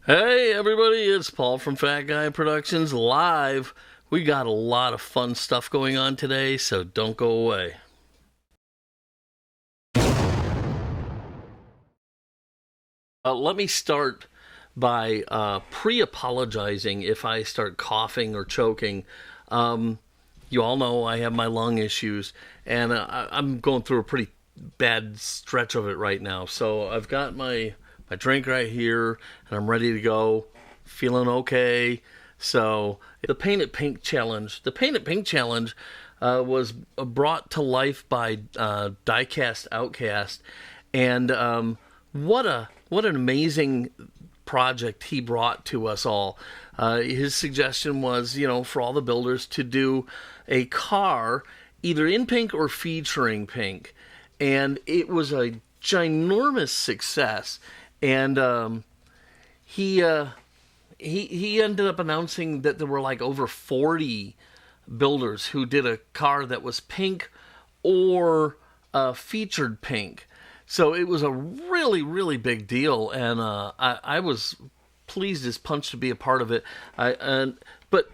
Hey everybody, it's Paul from Fat Guy Productions live. We got a lot of fun stuff going on today, so don't go away. Let me start by pre-apologizing if I start coughing or choking. You all know I have my lung issues, and I'm going through a pretty bad stretch of it right now. So I've got my drink right here, and I'm ready to go, feeling okay. So the Paint It Pink Challenge. The Paint It Pink Challenge was brought to life by Diecast Outcast, and what an amazing project he brought to us all. His suggestion was, for all the builders to do a car either in pink or featuring pink, and it was a ginormous success. And he ended up announcing that there were like over 40 builders who did a car that was pink or featured pink. So it was a really, really big deal, and I was pleased as punch to be a part of it. But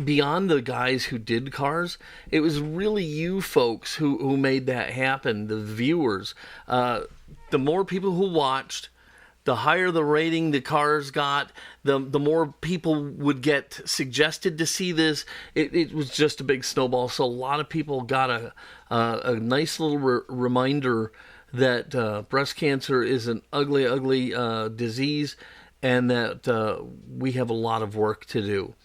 beyond the guys who did cars, it was really you folks who made that happen, the viewers. The more people who watched, the higher the rating the cars got, the more people would get suggested to see this. It was just a big snowball. So a lot of people got a nice little reminder that breast cancer is an ugly, ugly disease, and that we have a lot of work to do.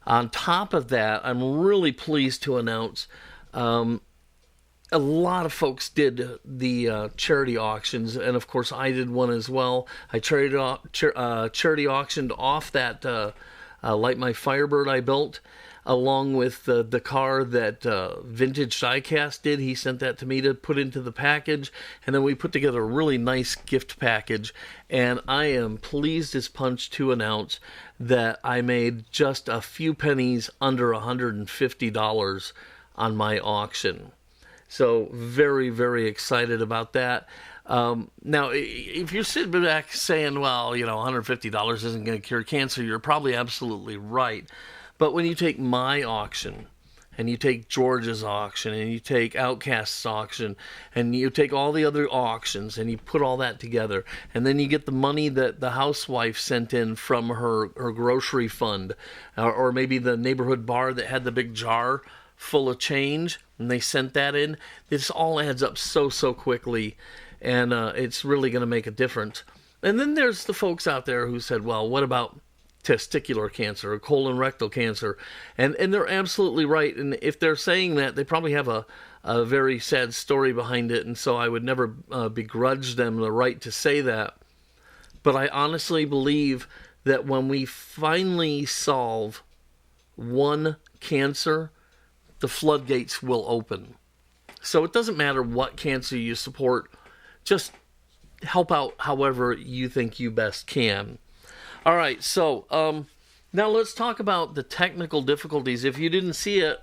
On top of that, I'm really pleased to announce a lot of folks did the charity auctions, and of course I did one as well. I charity auctioned off that Light My Firebird I built, along with the car that Vintage Diecast did. He sent that to me to put into the package, and then we put together a really nice gift package. And I am pleased as punch to announce that I made just a few pennies under $150 on my auction. So very, very excited about that. Now, if you're sitting back saying, well, $150 isn't going to cure cancer, you're probably absolutely right. But when you take my auction, and you take George's auction, and you take Outcast's auction, and you take all the other auctions, and you put all that together, and then you get the money that the housewife sent in from her grocery fund, or maybe the neighborhood bar that had the big jar full of change, and they sent that in. This all adds up so quickly, and it's really going to make a difference. And then there's the folks out there who said, well, what about testicular cancer or colon rectal cancer? And they're absolutely right. And if they're saying that, they probably have a very sad story behind it, and so I would never begrudge them the right to say that. But I honestly believe that when we finally solve one cancer, the floodgates will open. So it doesn't matter what cancer you support, just help out however you think you best can. All right, so now let's talk about the technical difficulties. If you didn't see it,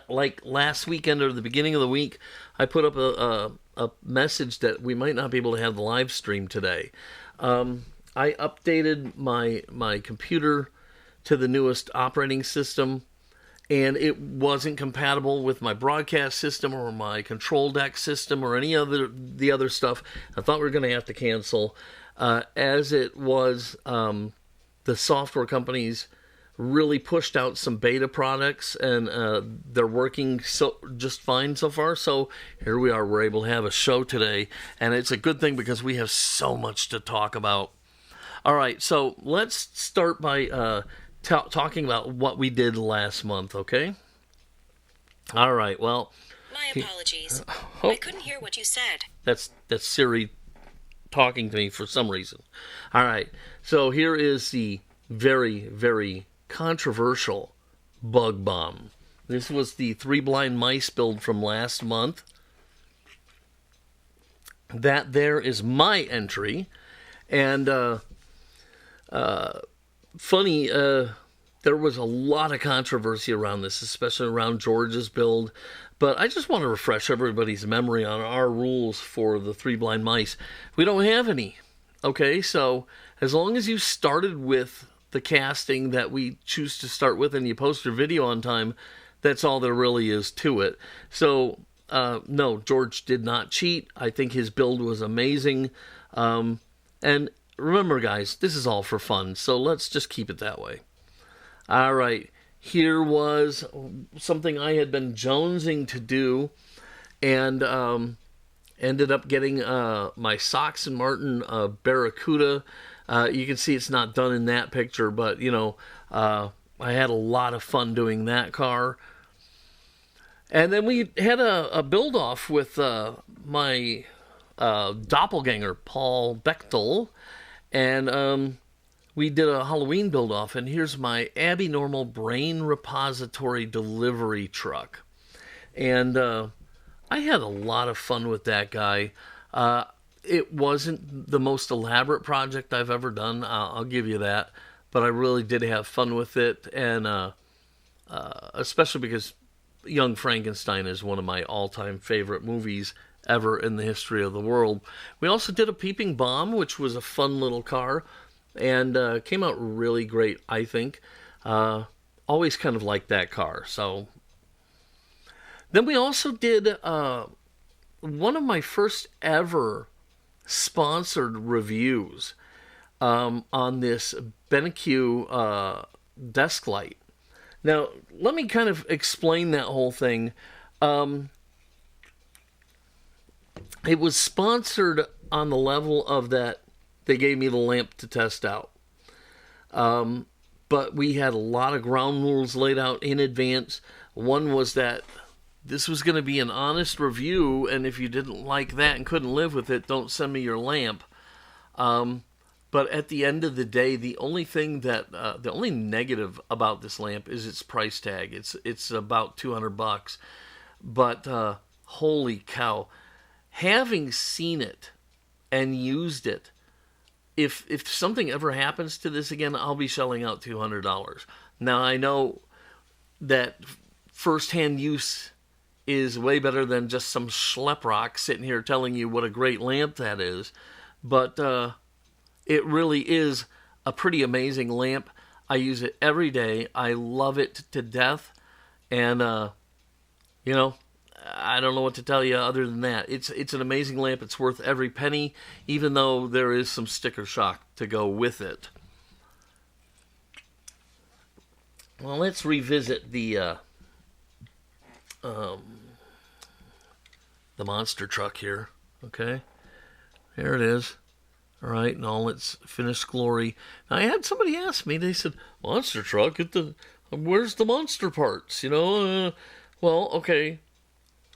like last weekend or the beginning of the week, I put up a message that we might not be able to have the live stream today. I updated my computer to the newest operating system, and it wasn't compatible with my broadcast system or my control deck system or any other the other stuff. I thought we were going to have to cancel. As it was, the software companies really pushed out some beta products, and they're working just fine so far. So here we are. We're able to have a show today, and it's a good thing because we have so much to talk about. All right, so let's start by talking about what we did last month, okay? All right, well... My apologies. I couldn't hear what you said. That's Siri talking to me for some reason. All right, so here is the very, very controversial bug bomb. This was the Three Blind Mice build from last month. That there is my entry, and funny, there was a lot of controversy around this, especially around George's build. But I just want to refresh everybody's memory on our rules for the Three Blind Mice. We don't have any. Okay, so as long as you started with the casting that we choose to start with and you post your video on time, that's all there really is to it. So, no, George did not cheat. I think his build was amazing. And remember, guys, this is all for fun, so let's just keep it that way. All right, here was something I had been jonesing to do, and ended up getting my Sox and Martin Barracuda. You can see it's not done in that picture, but, I had a lot of fun doing that car. And then we had a build-off with my doppelganger, Paul Bechtel, and we did a Halloween build-off, and here's my Abby Normal Brain Repository delivery truck. And I had a lot of fun with that guy. It wasn't the most elaborate project I've ever done, I'll give you that, but I really did have fun with it, and especially because Young Frankenstein is one of my all-time favorite movies ever in the history of the world. We also did a Peeping Bomb, which was a fun little car, and came out really great, I think. Always kind of liked that car. So then we also did one of my first ever sponsored reviews on this BenQ desk light. Now, let me kind of explain that whole thing. It was sponsored on the level of that they gave me the lamp to test out. But we had a lot of ground rules laid out in advance. One was that this was going to be an honest review, and if you didn't like that and couldn't live with it, don't send me your lamp. But at the end of the day, the only thing that the only negative about this lamp is its price tag. It's about $200, but holy cow, having seen it and used it, if something ever happens to this again, I'll be shelling out $200. Now I know that firsthand use is way better than just some schleprock sitting here telling you what a great lamp that is, but it really is a pretty amazing lamp. I use it every day. I love it to death. And, I don't know what to tell you other than that. It's an amazing lamp. It's worth every penny, even though there is some sticker shock to go with it. Well, let's revisit the monster truck here. Okay. Here it is. All right, in all its finished glory. Now, I had somebody ask me, they said, monster truck, where's the monster parts? Well, okay,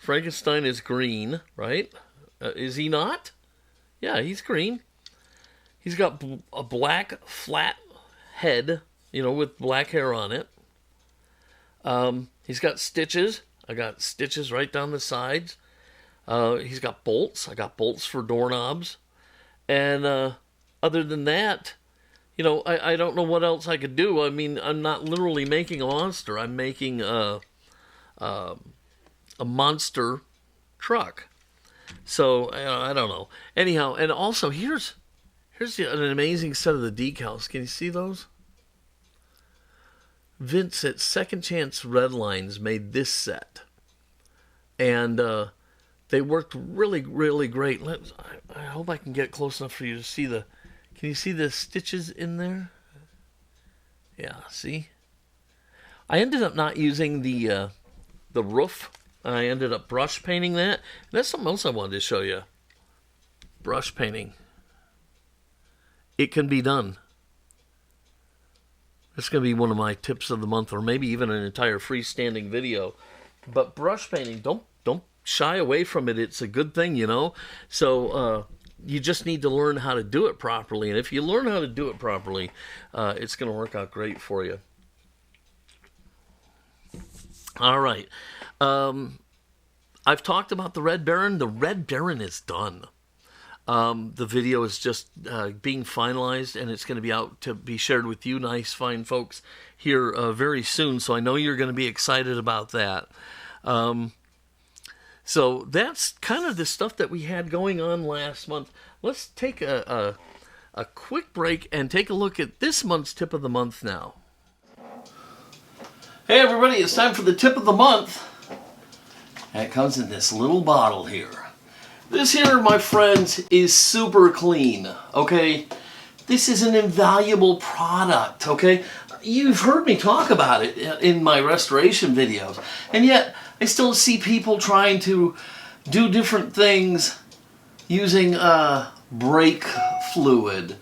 Frankenstein is green, right? Is he not? Yeah, he's green. He's got a black, flat head, with black hair on it. He's got stitches. I got stitches right down the sides. He's got bolts. I got bolts for doorknobs. And other than that, I don't know what else I could do. I mean, I'm not literally making a monster. I'm making a monster truck. So, I don't know. Anyhow, and also, here's an amazing set of the decals. Can you see those? Vince at Second Chance Redlines made this set. And they worked really, really great. I hope I can get close enough for you to see can you see the stitches in there? Yeah, see? I ended up not using the roof. I ended up brush painting that. That's something else I wanted to show you. Brush painting. It can be done. That's going to be one of my tips of the month, or maybe even an entire freestanding video. But brush painting, don't shy away from it. It's a good thing, So you just need to learn how to do it properly. And if you learn how to do it properly, it's going to work out great for you. All right. I've talked about the Red Baron. The Red Baron is done. The video is just being finalized, and it's going to be out to be shared with you nice, fine folks here very soon. So I know you're going to be excited about that. So that's kind of the stuff that we had going on last month. Let's take a a quick break and take a look at this month's tip of the month now. Hey everybody, it's time for the tip of the month. And it comes in this little bottle here. This here, my friends, is Super Clean, okay? This is an invaluable product, okay? You've heard me talk about it in my restoration videos, and yet I still see people trying to do different things using brake fluid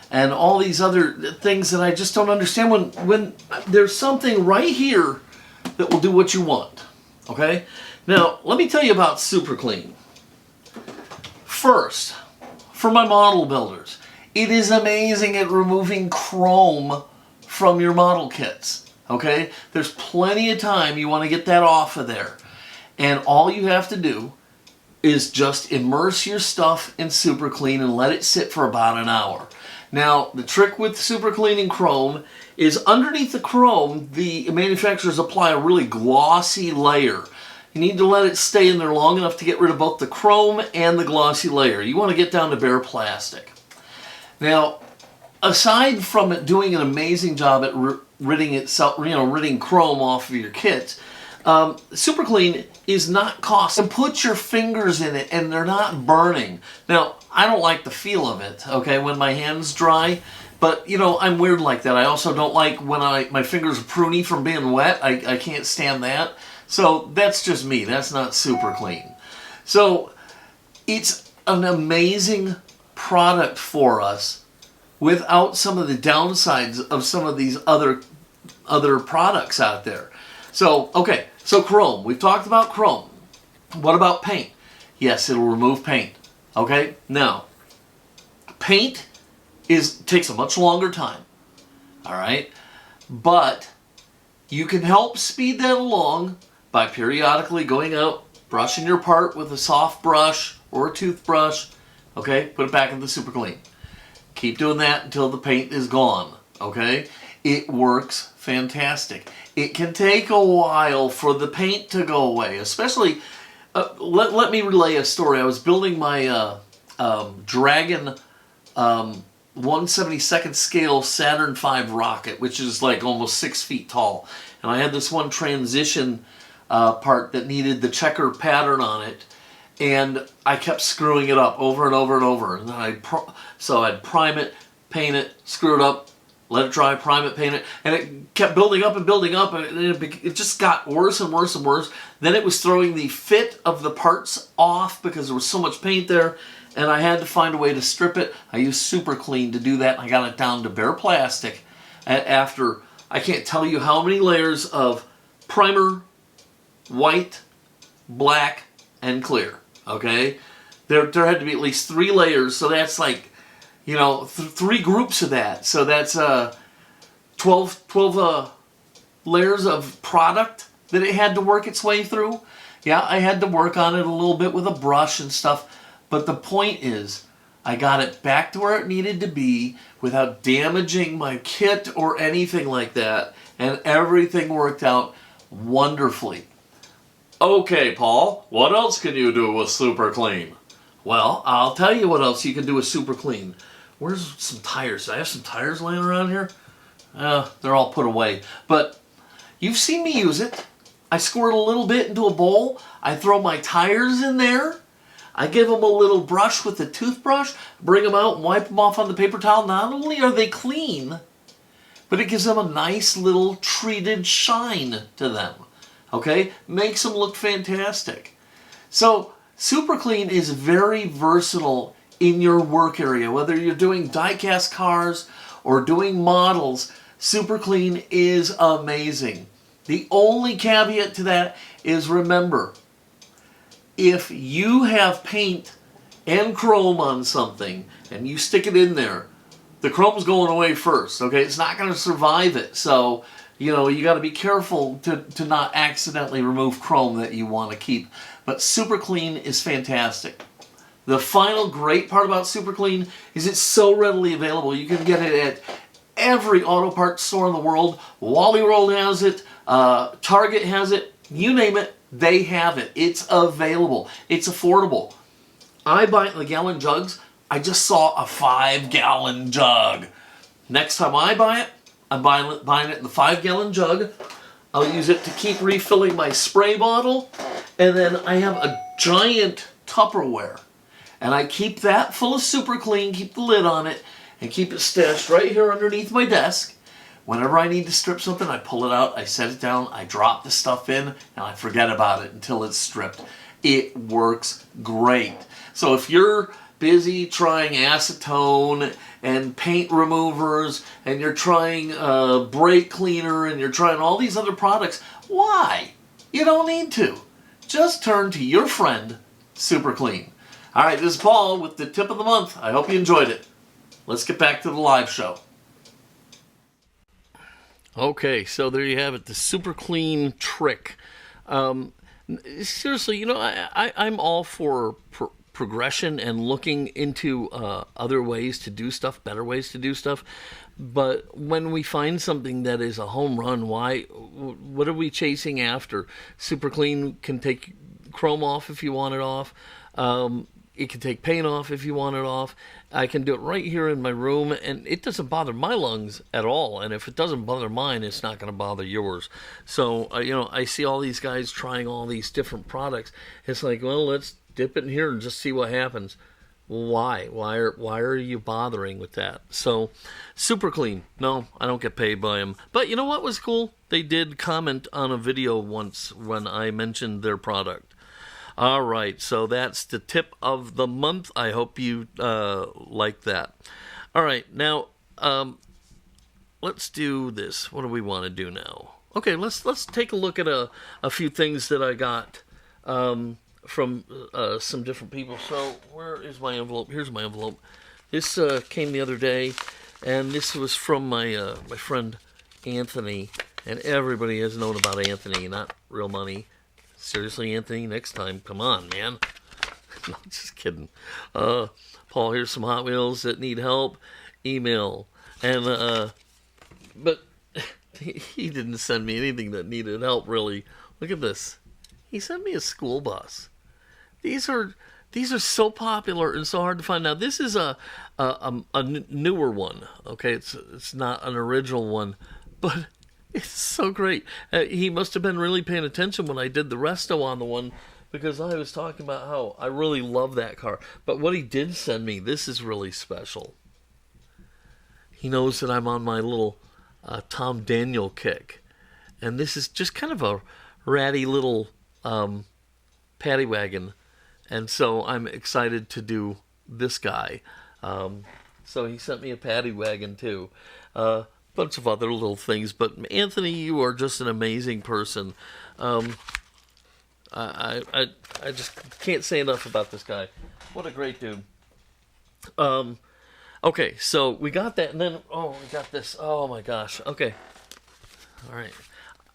and all these other things that I just don't understand when there's something right here that will do what you want, okay? Now, let me tell you about Super Clean. First, for my model builders, it is amazing at removing chrome from your model kits, okay? There's plenty of time you want to get that off of there. And all you have to do is just immerse your stuff in Super Clean and let it sit for about an hour. Now, the trick with Super Clean and chrome is underneath the chrome, the manufacturers apply a really glossy layer. You need to let it stay in there long enough to get rid of both the chrome and the glossy layer. You want to get down to bare plastic. Now, aside from it doing an amazing job at ridding chrome off of your kits, Super Clean is not costly. And put your fingers in it and they're not burning. Now, I don't like the feel of it, okay, when my hand's dry. But, you know, I'm weird like that. I also don't like when my fingers are pruny from being wet. I can't stand that. So that's just me. That's not Super Clean. So it's an amazing product for us without some of the downsides of some of these other products out there. So, okay, so chrome. We've talked about chrome. What about paint? Yes, it'll remove paint. Okay, now, paint takes a much longer time. All right, but you can help speed that along by periodically going out, brushing your part with a soft brush or a toothbrush, okay? Put it back in the Super Clean. Keep doing that until the paint is gone, okay? It works fantastic. It can take a while for the paint to go away, especially, let me relay a story. I was building my Dragon 1/72nd scale Saturn V rocket, which is like almost 6 feet tall. And I had this one transition part that needed the checker pattern on it, and I kept screwing it up over and over and over. And then I'd prime it, paint it, screw it up, let it dry, prime it, paint it, and it kept building up and building up, and it just got worse and worse and worse. Then it was throwing the fit of the parts off because there was so much paint there, and I had to find a way to strip it. I used Super Clean to do that, and I got it down to bare plastic after I can't tell you how many layers of primer, white, black, and clear, okay? There had to be at least 3 layers, so that's like, you know, 3 groups of that. So that's 12 layers of product that it had to work its way through. Yeah, I had to work on it a little bit with a brush and stuff, but the point is, I got it back to where it needed to be without damaging my kit or anything like that, and everything worked out wonderfully. Okay, Paul, what else can you do with Super Clean? Well, I'll tell you what else you can do with Super Clean. Where's some tires? Do I have some tires laying around here? They're all put away. But you've seen me use it. I squirt a little bit into a bowl. I throw my tires in there. I give them a little brush with a toothbrush, bring them out and wipe them off on the paper towel. Not only are they clean, but it gives them a nice little treated shine to them. Okay? Makes them look fantastic. So, Super Clean is very versatile in your work area. Whether you're doing die-cast cars or doing models, Super Clean is amazing. The only caveat to that is, remember, if you have paint and chrome on something and you stick it in there, the chrome's going away first, okay? It's not going to survive it. So, you know, you got to be careful to not accidentally remove chrome that you want to keep. But Super Clean is fantastic. The final great part about Super Clean is it's so readily available. You can get it at every auto parts store in the world. Wally World has it. Target has it. You name it, they have it. It's available. It's affordable. I buy it in the gallon jugs. I just saw a 5-gallon jug. Next time I buy it, I'm buying it in the 5-gallon jug. I'll use it to keep refilling my spray bottle. And then I have a giant Tupperware. And I keep that full of Super Clean, keep the lid on it, and keep it stashed right here underneath my desk. Whenever I need to strip something, I pull it out, I set it down, I drop the stuff in, and I forget about it until it's stripped. It works great. So if you're busy trying acetone and paint removers, and you're trying brake cleaner, and you're trying all these other products, why? You don't need to. Just turn to your friend, Super Clean. All right, this is Paul with the tip of the month. I hope you enjoyed it. Let's get back to the live show. Okay, so there you have it, the Super Clean trick. Seriously, you know, I'm all for progression and looking into other ways to do stuff, better ways to do stuff. But when we find something that is a home run, what are we chasing after? Super Clean can take chrome off if you want it off. It can take paint off if you want it off. I can do it right here in my room, and it doesn't bother my lungs at all. And if it doesn't bother mine, it's not going to bother yours. So, you know, I see all these guys trying all these different products. It's like, well, let's dip it in here and just see what happens. Why? Why are you bothering with that? So, Super Clean. No, I don't get paid by them. But you know what was cool? They did comment on a video once when I mentioned their product. All right, so that's the tip of the month. I hope you like that. All right, now let's do this. What do we want to do now? Okay, let's take a look at a few things that I got from some different people. So where is my envelope? Here's my envelope. This came the other day, and this was from my my friend Anthony. And everybody has known about Anthony, not Real Money. Seriously, Anthony, next time, come on, man. No, just kidding. Paul, here's some Hot Wheels that need help. Email. And, but he didn't send me anything that needed help, really. Look at this. He sent me a school bus. These are so popular and so hard to find. Now, this is a newer one, okay? It's not an original one, but it's so great. He must have been really paying attention when I did the resto on the one, because I was talking about how I really love that car. But what he did send me, this is really special. He knows that I'm on my little Tom Daniel kick. And this is just kind of a ratty little paddy wagon. And so I'm excited to do this guy. So he sent me a paddy wagon too. Bunch of other little things, but Anthony, you are just an amazing person. I just can't say enough about this guy. What a great dude. Okay, so we got that, and then we got this. Oh my gosh. Okay, all right.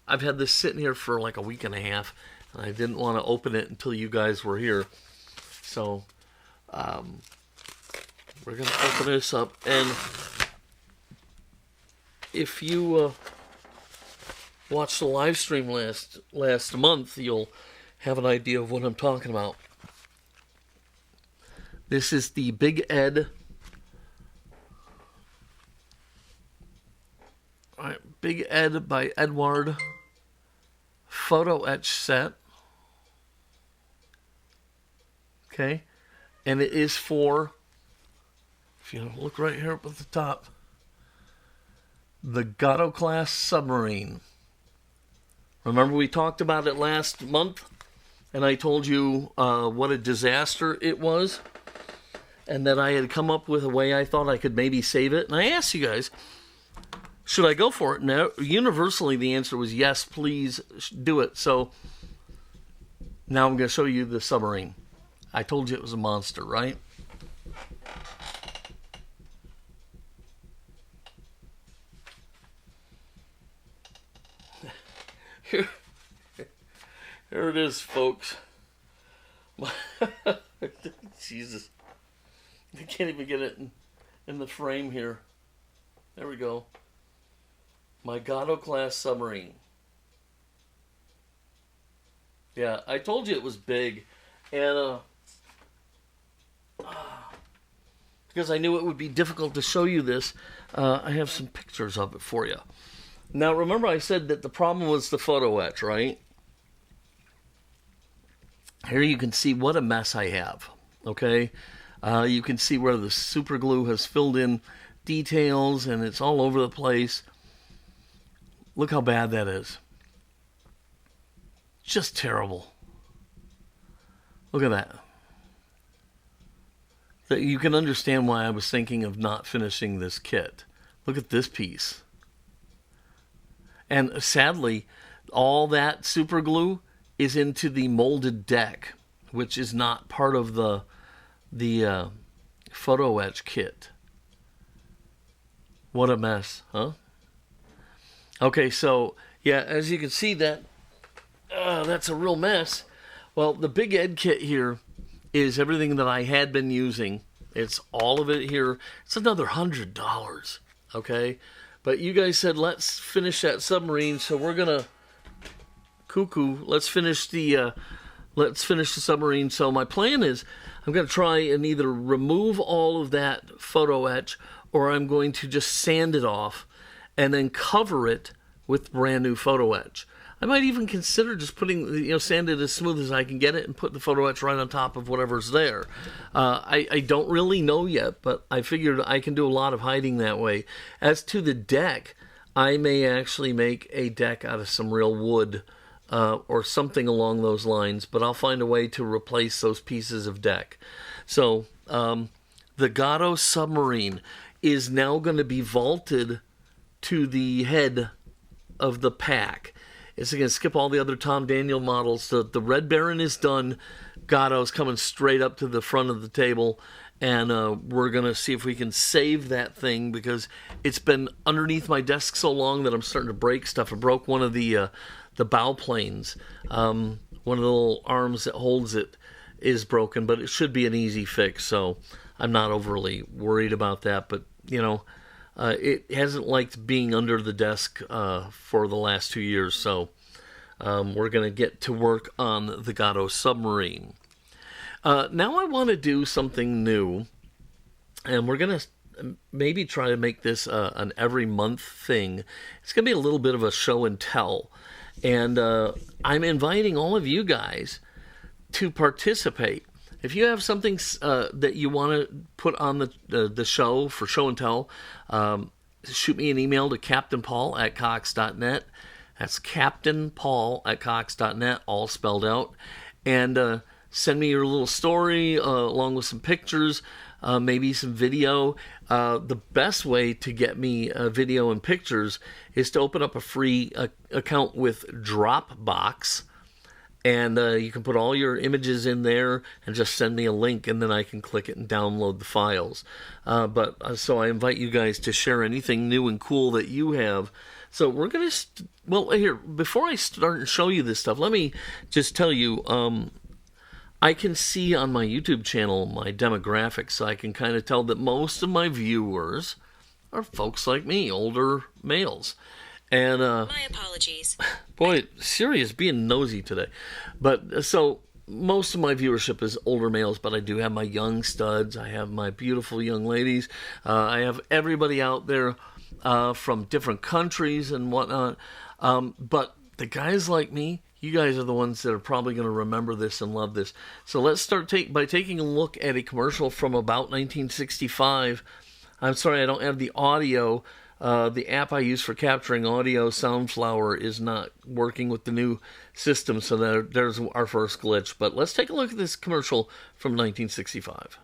I've had this sitting here for like a week and a half, and I didn't want to open it until you guys were here. So we're gonna open this up, and if you watched the live stream last month, you'll have an idea of what I'm talking about. This is the Big Ed. All right, Big Ed by Edward photo etch set. Okay, and it is for, if you look right here up at the top, the Gato class submarine. Remember we talked about it last month, and I told you what a disaster it was, and that I had come up with a way I thought I could maybe save it. And I asked you guys, should I go for it? Now, universally the answer was yes, please do it. So now I'm going to show you the submarine. I told you it was a monster, right? Here it is, folks. Jesus. I can't even get it in the frame here. There we go. My Gato class submarine. Yeah, I told you it was big. And because I knew it would be difficult to show you this, I have some pictures of it for you. Now, remember I said that the problem was the photo etch, right? Here you can see what a mess I have, okay? You can see where the super glue has filled in details, and it's all over the place. Look how bad that is. Just terrible. Look at that. You can understand why I was thinking of not finishing this kit. Look at this piece. And sadly, all that super glue is into the molded deck, which is not part of the photo etch kit. What a mess, huh? Okay, so yeah, as you can see, that's a real mess. Well, the Big Ed kit here is everything that I had been using. It's all of it here. It's another $100, okay? But you guys said let's finish that submarine, so we're gonna let's finish the submarine. So my plan is I'm gonna try and either remove all of that photo etch, or I'm going to just sand it off and then cover it with brand new photo etch. I might even consider just putting, sand it as smooth as I can get it and put the photo etch right on top of whatever's there. I don't really know yet, but I figured I can do a lot of hiding that way. As to the deck, I may actually make a deck out of some real wood or something along those lines, but I'll find a way to replace those pieces of deck. So the Gato submarine is now going to be vaulted to the head of the pack. It's going to skip all the other Tom Daniel models. The Red Baron is done. Gato's coming straight up to the front of the table, and we're going to see if we can save that thing, because it's been underneath my desk so long that I'm starting to break stuff. I broke one of the bow planes. One of the little arms that holds it is broken, but it should be an easy fix, so I'm not overly worried about that. But, it hasn't liked being under the desk for the last 2 years, so we're going to get to work on the Gato submarine. Now I want to do something new, and we're going to maybe try to make this an every month thing. It's going to be a little bit of a show and tell, and I'm inviting all of you guys to participate. If you have something that you want to put on the show for show and tell, shoot me an email to captainpaul@cox.net. That's captainpaul@cox.net, all spelled out. And send me your little story along with some pictures, maybe some video. The best way to get me video and pictures is to open up a free account with Dropbox. And you can put all your images in there and just send me a link, and then I can click it and download the files. So I invite you guys to share anything new and cool that you have. So we're going to... here, before I start and show you this stuff, let me just tell you, I can see on my YouTube channel my demographics, so I can kind of tell that most of my viewers are folks like me, older males. And my apologies. Boy, Siri is being nosy today. But so most of my viewership is older males, but I do have my young studs. I have my beautiful young ladies. I have everybody out there from different countries and whatnot. But the guys like me, you guys are the ones that are probably going to remember this and love this. So let's start by taking a look at a commercial from about 1965. I'm sorry, I don't have the audio. The app I use for capturing audio, Soundflower, is not working with the new system, so there's our first glitch. But let's take a look at this commercial from 1965.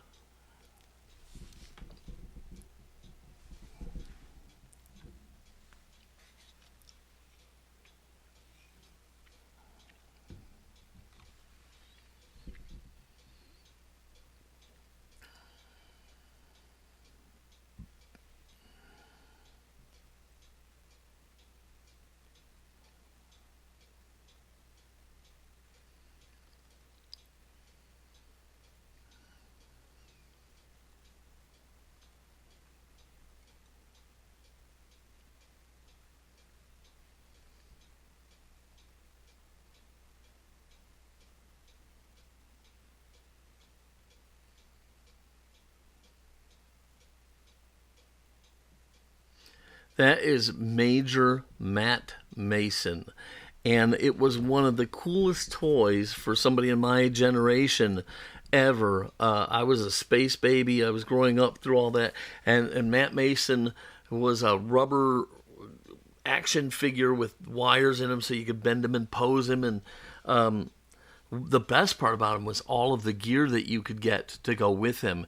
That is Major Matt Mason. And it was one of the coolest toys for somebody in my generation ever. I was a space baby. I was growing up through all that. And Matt Mason was a rubber action figure with wires in him so you could bend him and pose him. And the best part about him was all of the gear that you could get to go with him.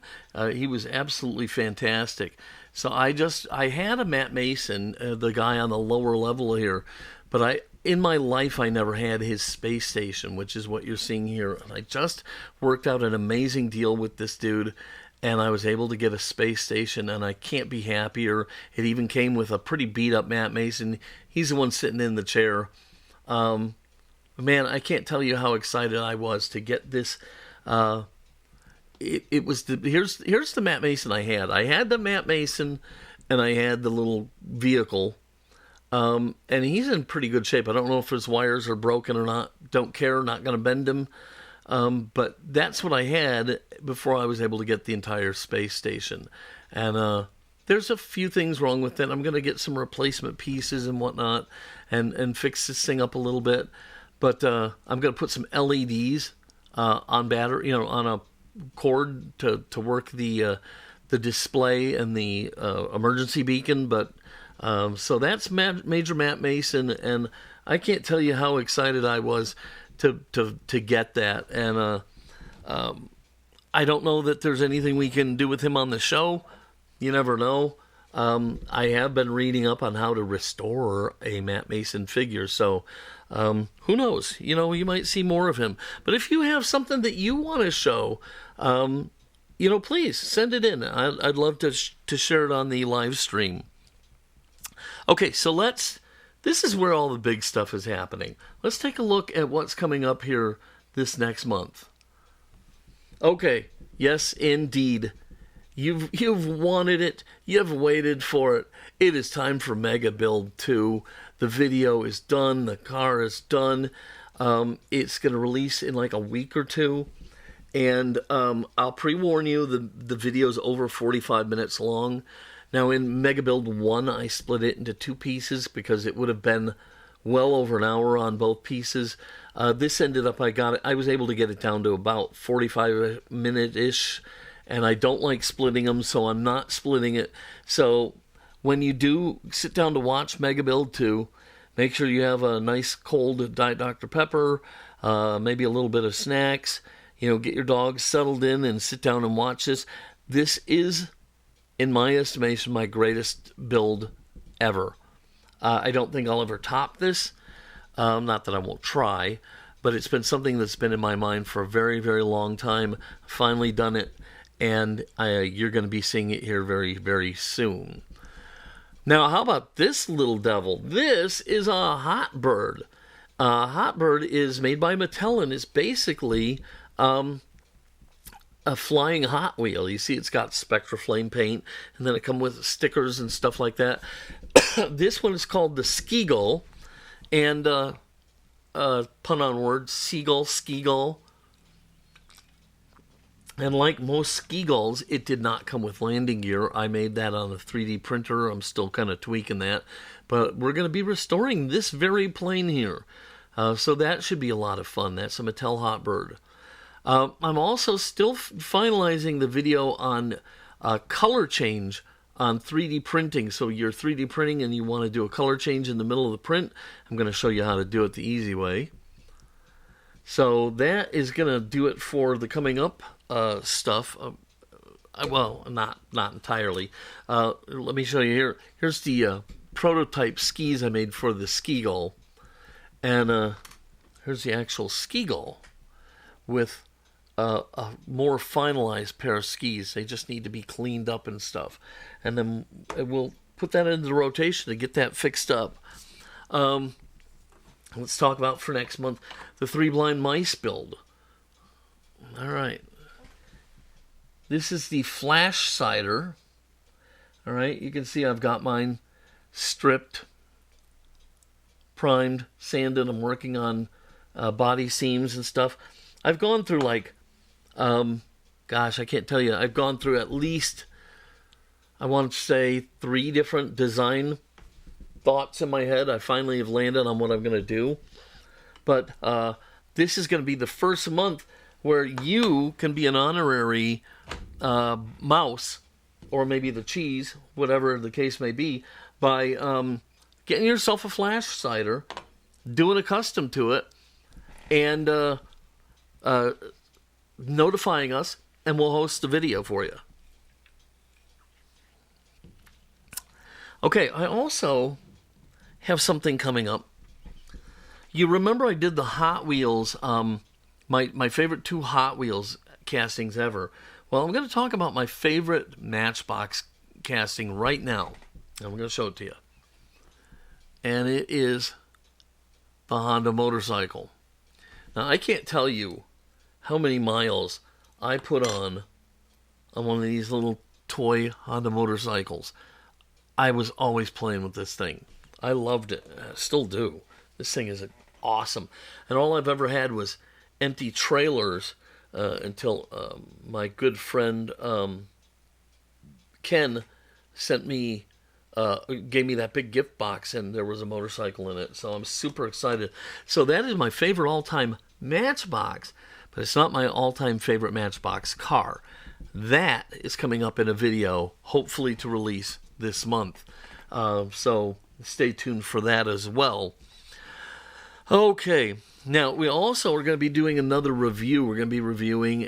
He was absolutely fantastic. So I had a Matt Mason, the guy on the lower level here, but in my life I never had his space station, which is what you're seeing here. And I just worked out an amazing deal with this dude, and I was able to get a space station, and I can't be happier. It even came with a pretty beat up Matt Mason. He's the one sitting in the chair. Man, I can't tell you how excited I was to get this. It was here's the Matt Mason I had. I had the Matt Mason, and I had the little vehicle. And he's in pretty good shape. I don't know if his wires are broken or not. Don't care. Not going to bend him. But that's what I had before I was able to get the entire space station. And there's a few things wrong with it. I'm going to get some replacement pieces and whatnot, and fix this thing up a little bit. But I'm going to put some LEDs on battery, on a cord to work the display and the emergency beacon. But so that's Major Matt Mason, and I can't tell you how excited I was to get that. And I don't know that there's anything we can do with him on the show. You never know. I have been reading up on how to restore a Matt Mason figure, so who knows? You might see more of him. But if you have something that you want to show, please send it in. I'd love to share it on the live stream. Okay, so this is where all the big stuff is happening. Let's take a look at what's coming up here this next month. Okay, yes, indeed. You've wanted it. You've waited for it. It is time for Mega Build 2. The video is done. The car is done. It's going to release in like a week or two. And I'll pre-warn you, the video is over 45 minutes long. Now, in Mega Build 1, I split it into two pieces because it would have been well over an hour on both pieces. This ended up, I was able to get it down to about 45 minute-ish. And I don't like splitting them, so I'm not splitting it. So when you do sit down to watch Mega Build 2, make sure you have a nice cold Diet Dr. Pepper, maybe a little bit of snacks. Get your dog settled in and sit down and watch this. This is, in my estimation, my greatest build ever. I don't think I'll ever top this. Not that I won't try, but it's been something that's been in my mind for a very, very long time. Finally done it. And you're going to be seeing it here very, very soon. Now, how about this little devil? This is a Hot Bird. Hot Bird is made by Mattel and is basically a flying Hot Wheel. You see it's got Spectra Flame paint, and then it comes with stickers and stuff like that. This one is called the Skee-Gull, and pun on words, seagull, Skee-Gull. And like most Skee-Gulls, it did not come with landing gear. I made that on a 3D printer. I'm still kind of tweaking that. But we're going to be restoring this very plane here. So that should be a lot of fun. That's a Mattel Hot Bird. I'm also still finalizing the video on color change on 3D printing. So you're 3D printing and you want to do a color change in the middle of the print. I'm going to show you how to do it the easy way. So that is going to do it for the coming up stuff. Well, not entirely. Let me show you here. Here's the prototype skis I made for the Skee-Gull. And here's the actual Skee-Gull with a more finalized pair of skis. They just need to be cleaned up and stuff. And then we'll put that into rotation to get that fixed up. Let's talk about for next month the Three Blind Mice build. All right. This is the Flash Cider. All right, you can see I've got mine stripped, primed, sanded. I'm working on body seams and stuff. I've gone through I can't tell you. I've gone through at least, I want to say, 3 different design thoughts in my head. I finally have landed on what I'm going to do. But this is going to be the first month where you can be an honorary mouse, or maybe the cheese, whatever the case may be, by getting yourself a flash cider, doing a custom to it, and notifying us, and we'll host the video for you. Okay, I also have something coming up. You remember I did the Hot Wheels, my favorite 2 Hot Wheels castings ever. Well, I'm going to talk about my favorite Matchbox casting right now. I'm going to show it to you. And it is the Honda motorcycle. Now, I can't tell you how many miles I put on one of these little toy Honda motorcycles. I was always playing with this thing. I loved it. I still do. This thing is awesome. And all I've ever had was empty trailers until my good friend Ken sent me, gave me that big gift box, and there was a motorcycle in it. So I'm super excited. So that is my favorite all-time Matchbox, but it's not my all-time favorite Matchbox car. That is coming up in a video, hopefully to release this month. So stay tuned for that as well. Okay, now we also are going to be doing another review. We're going to be reviewing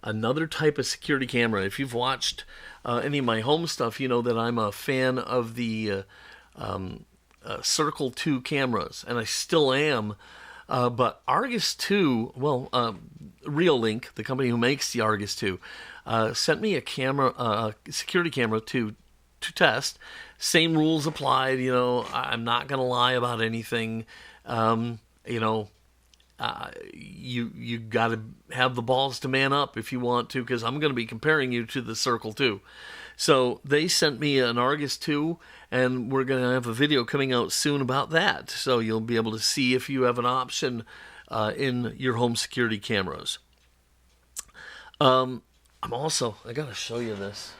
another type of security camera. If you've watched any of my home stuff, you know that I'm a fan of the Circle 2 cameras, and I still am. But Argus 2, Reolink, the company who makes the Argus 2, sent me a security camera to test. Same rules applied. I'm not going to lie about anything. You got to have the balls to man up if you want to, because I'm going to be comparing you to the Circle 2. So they sent me an Argus 2, and we're going to have a video coming out soon about that. So you'll be able to see if you have an option in your home security cameras. I got to show you this.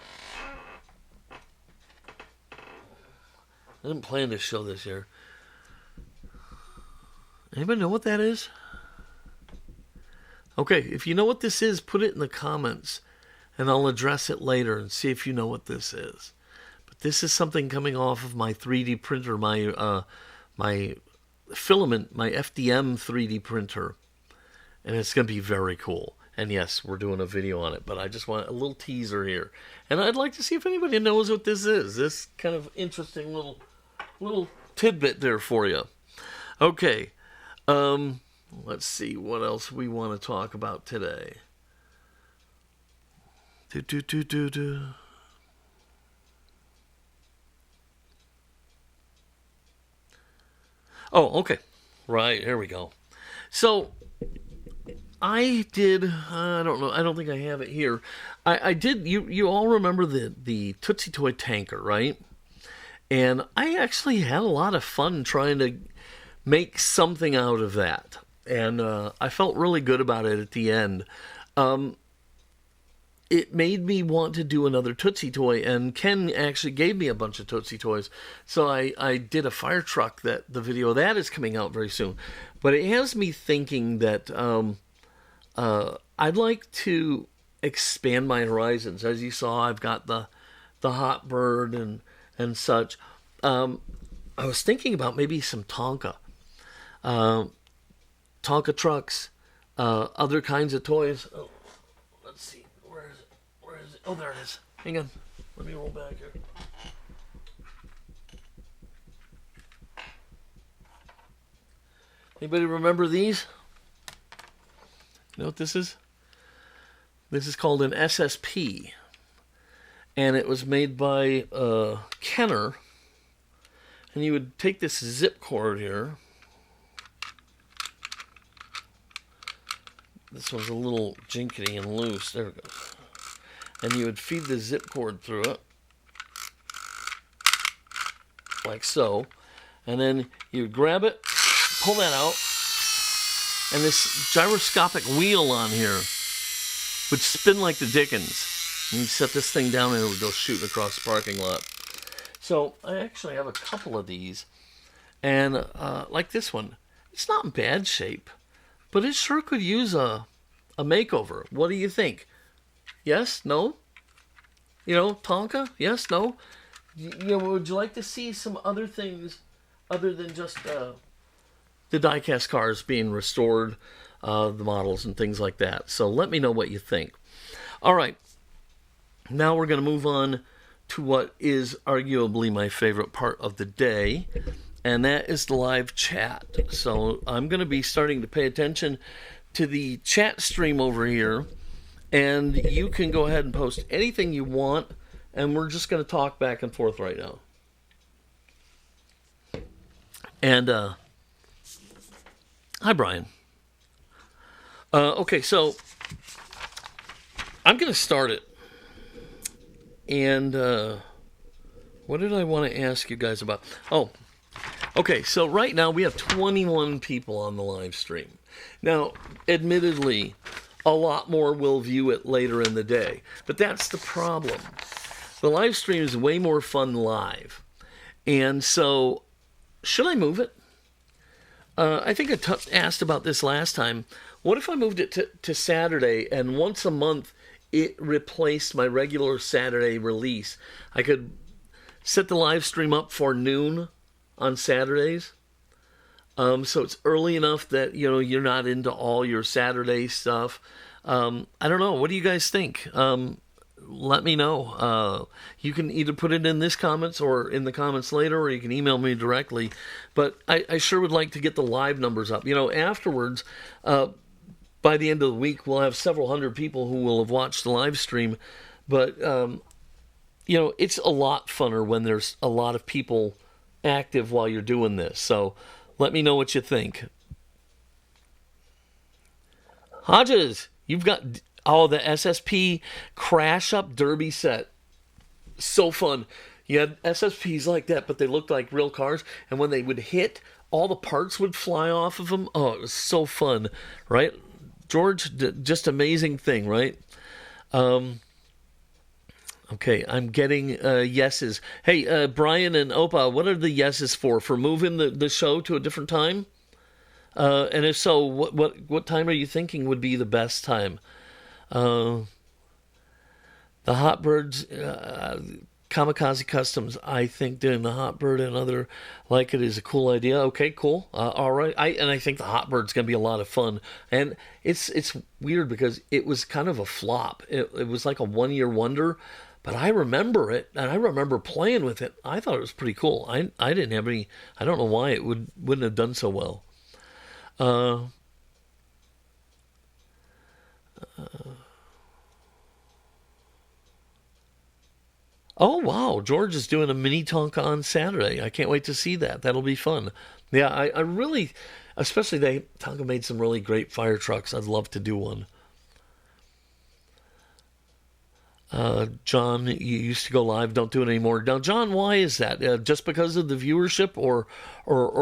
I didn't plan to show this here. Anybody know what that is? Okay, if you know what this is, put it in the comments, and I'll address it later and see if you know what this is. But this is something coming off of my 3D printer, my filament, my FDM 3D printer, and it's going to be very cool. And yes, we're doing a video on it, but I just want a little teaser here. And I'd like to see if anybody knows what this is. This kind of interesting little tidbit there for you. Okay. Let's see what else we want to talk about today. Oh, okay. Right, here we go. So, I did, I don't know, I don't think I have it here. I did, you all remember the Tootsie Toy tanker, right? And I actually had a lot of fun trying to make something out of that. And I felt really good about it at the end. It made me want to do another Tootsie Toy, and Ken actually gave me a bunch of Tootsie Toys. So I did a fire truck, that the video of that is coming out very soon. But it has me thinking that I'd like to expand my horizons. As you saw, I've got the Hot Bird and such. I was thinking about maybe some Tonka trucks, other kinds of toys. Oh, let's see, where is it? Oh, there it is. Hang on, let me roll back here. Anybody remember these? You know what this is? This is called an SSP, and it was made by Kenner. And you would take this zip cord here. This one's a little jinkety and loose. There it goes. And you would feed the zip cord through it, like so. And then you would grab it, pull that out, and this gyroscopic wheel on here would spin like the dickens. And you'd set this thing down and it would go shooting across the parking lot. So I actually have a couple of these, and like this one, it's not in bad shape, but it sure could use a makeover. What do you think? Yes? No? Tonka? Yes? No? Would you like to see some other things other than just the diecast cars being restored, the models and things like that? So let me know what you think. All right. Now we're going to move on to what is arguably my favorite part of the day, and that is the live chat. So I'm going to be starting to pay attention to the chat stream over here, and you can go ahead and post anything you want, and we're just going to talk back and forth right now. And hi, Brian. Okay, so I'm going to start it. And what did I want to ask you guys about? Oh, okay, so right now we have 21 people on the live stream. Now, admittedly, a lot more will view it later in the day, but that's the problem. The live stream is way more fun live. And so, should I move it? I think I asked about this last time. What if I moved it to Saturday, and once a month it replaced my regular Saturday release? I could set the live stream up for noon on Saturdays. So it's early enough that, you're not into all your Saturday stuff. I don't know. What do you guys think? Let me know. You can either put it in this comments or in the comments later, or you can email me directly. But I sure would like to get the live numbers up. Afterwards, by the end of the week, we'll have several hundred people who will have watched the live stream. But, it's a lot funner when there's a lot of people active while you're doing this. So let me know what you think. Hodges, you've got, the SSP Crash Up Derby set. So fun. You had SSPs like that, but they looked like real cars. And when they would hit, all the parts would fly off of them. Oh, it was so fun, right? George, just amazing thing, right? Okay, I'm getting yeses. Hey, Brian and Opa, what are the yeses for? For moving the show to a different time? And if so, what time are you thinking would be the best time? The Hotbirds, Kamikaze Customs, I think doing the Hotbird and other like it is a cool idea. Okay, cool. All right. I think the Hotbird's going to be a lot of fun. And it's weird because it was kind of a flop. It was like a one-year wonder, but I remember it, and I remember playing with it. I thought it was pretty cool. I didn't have any, I don't know why it wouldn't have done so well. Oh, wow. George is doing a mini Tonka on Saturday. I can't wait to see that. That'll be fun. Yeah, I really, especially Tonka made some really great fire trucks. I'd love to do one. John, you used to go live. Don't do it anymore. Now, John, why is that? Just because of the viewership or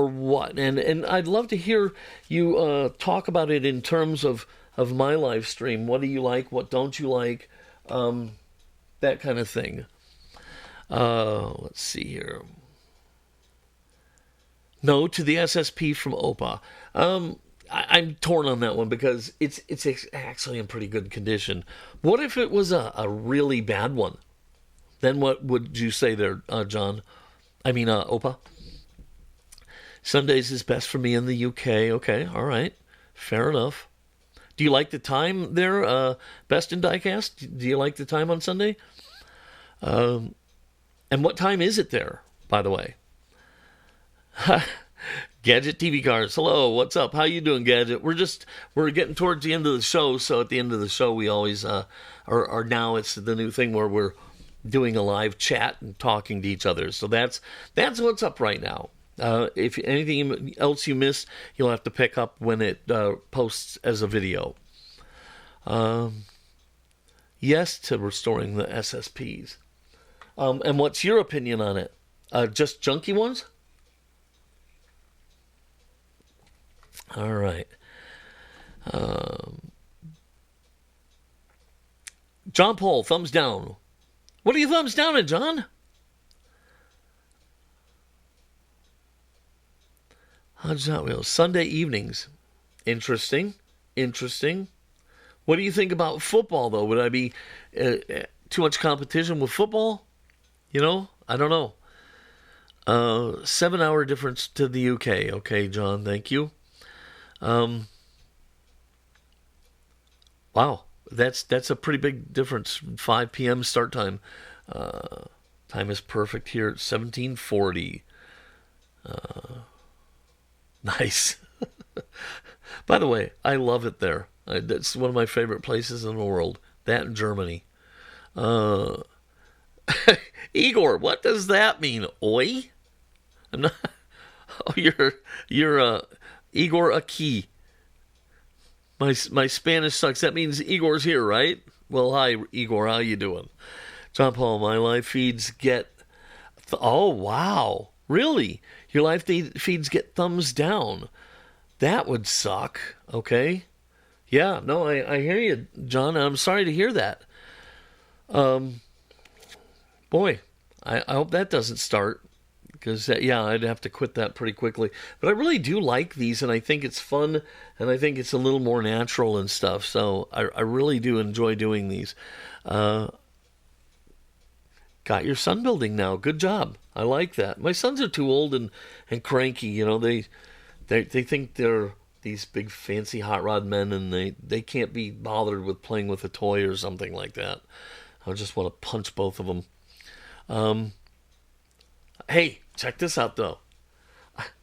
what? And I'd love to hear you talk about it in terms of my live stream. What do you like? What don't you like? That kind of thing. Let's see here. No to the SSP from Opa. I'm torn on that one because it's actually in pretty good condition. What if it was a really bad one? Then what would you say there, John? I mean, Opa? Sundays is best for me in the UK. Okay, all right. Fair enough. Do you like the time there, Best in Diecast? Do you like the time on Sunday? And what time is it there, by the way? Gadget TV Cars. Hello, what's up? How you doing, Gadget? We're getting towards the end of the show, so at the end of the show we always or now it's the new thing where we're doing a live chat and talking to each other. So that's what's up right now. If anything else you missed, you'll have to pick up when it posts as a video. Yes to restoring the SSPs. And what's your opinion on it? Just junky ones? All right. John Paul, thumbs down. What are you thumbs down at, John? How's Hot Wheels? Sunday evenings. Interesting. Interesting. What do you think about football, though? Would I be too much competition with football? You know, I don't know. 7-hour difference to the UK. Okay, John, thank you. Wow, that's a pretty big difference. 5 p.m. start time. Time is perfect here at 17:40. Nice. By the way, I love it there. That's one of my favorite places in the world. That in Germany. Igor, what does that mean? Oi? I'm not. Oh, you're Igor Aki. My Spanish sucks. That means Igor's here, right? Well, hi Igor. How you doing? John Paul, my live feeds get. Oh wow, really? Your live feeds get thumbs down. That would suck. Okay. Yeah. No, I hear you, John. I'm sorry to hear that. Boy, I hope that doesn't start. Because, yeah, I'd have to quit that pretty quickly. But I really do like these, and I think it's fun, and I think it's a little more natural and stuff. So I really do enjoy doing these. Got your son building now. Good job. I like that. My sons are too old and cranky. You know, they think they're these big fancy hot rod men, and they can't be bothered with playing with a toy or something like that. I just want to punch both of them. Hey, check this out, though.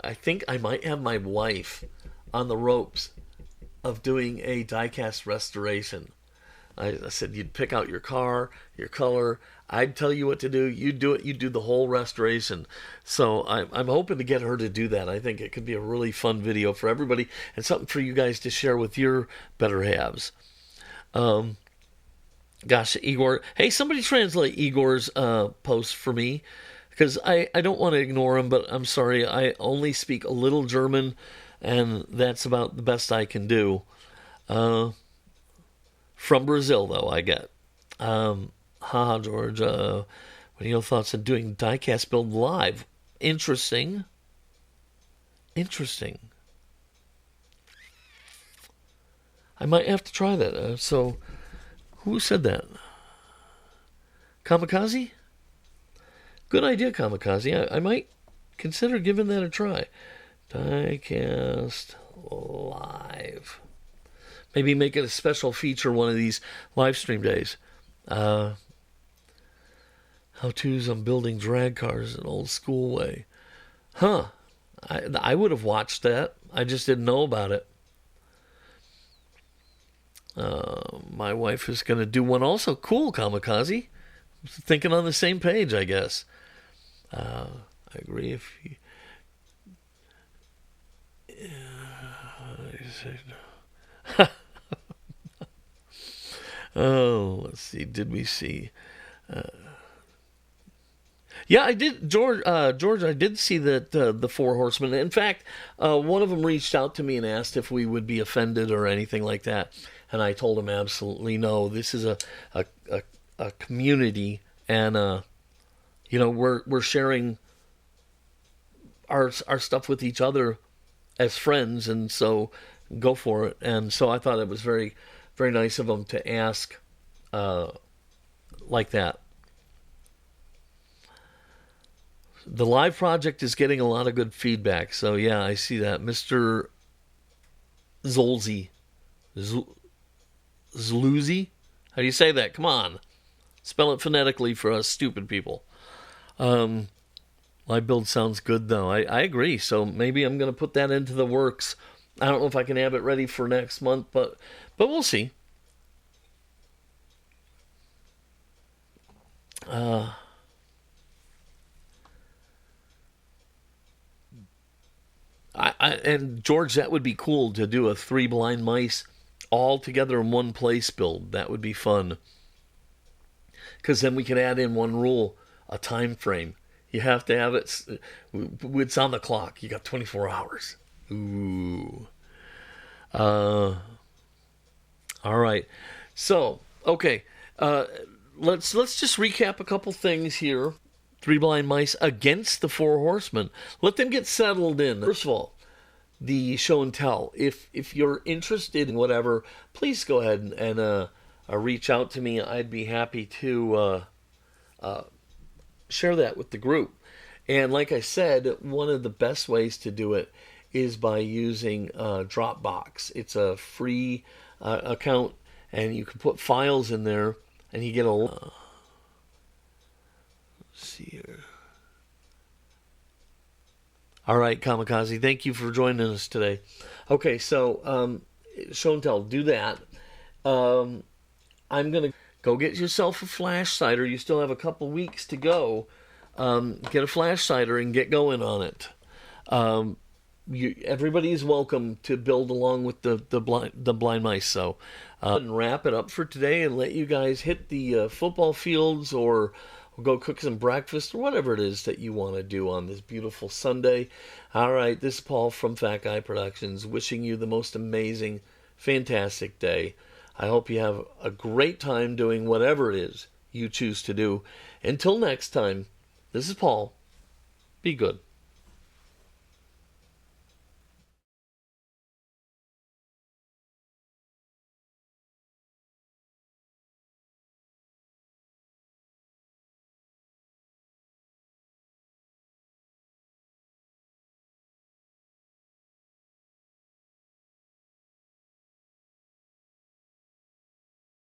I think I might have my wife on the ropes of doing a diecast restoration. I said, you'd pick out your car, your color. I'd tell you what to do. You do it. You do the whole restoration. So I'm hoping to get her to do that. I think it could be a really fun video for everybody and something for you guys to share with your better halves. Gosh, Igor. Hey, somebody translate Igor's post for me. Because I don't want to ignore him, but I'm sorry, I only speak a little German, and that's about the best I can do. From Brazil, though, I get. George, what are your thoughts on doing diecast build live? Interesting. Interesting. I might have to try that. So, who said that? Kamikaze? Good idea, Kamikaze. I might consider giving that a try. Diecast live. Maybe make it a special feature one of these live stream days. How-tos on building drag cars an old school way. Huh. I would have watched that. I just didn't know about it. My wife is going to do one also. Cool, Kamikaze. Thinking on the same page, I guess. I agree. If you, oh, let's see. Did we see? Yeah, I did, George. I did see that the Four Horsemen. In fact, one of them reached out to me and asked if we would be offended or anything like that, and I told him absolutely no. This is a community, and we're sharing our stuff with each other as friends, and so go for it. And so I thought it was very, very nice of them to ask like that. The live project is getting a lot of good feedback, so yeah, I see that. Mr. Zolzi. Zloozy? How do you say that? Come on. Spell it phonetically for us stupid people. Live build sounds good, though. I agree, so maybe I'm going to put that into the works. I don't know if I can have it ready for next month, but we'll see. And George, that would be cool to do a 3 blind mice all together in one place build. That would be fun. Because then we can add in one rule, a time frame. You have to have it. It's on the clock. You got 24 hours. Ooh. All right. So, okay. Let's just recap a couple things here. 3 blind mice against the 4 horsemen. Let them get settled in. First of all, the show and tell. If you're interested in whatever, please go ahead and reach out to me. I'd be happy to share that with the group. And like I said, one of the best ways to do it is by using Dropbox. It's a free account, and you can put files in there, and you get a. Let's see here. All right, Kamikaze, thank you for joining us today. Okay, so show and tell, do that. I'm going to go get yourself a flash cider. You still have a couple weeks to go. Get a flash cider and get going on it. Everybody is welcome to build along with the blind mice. So and wrap it up for today and let you guys hit the football fields or go cook some breakfast or whatever it is that you want to do on this beautiful Sunday. All right, this is Paul from Fat Guy Productions wishing you the most amazing, fantastic day. I hope you have a great time doing whatever it is you choose to do. Until next time, this is Paul. Be good.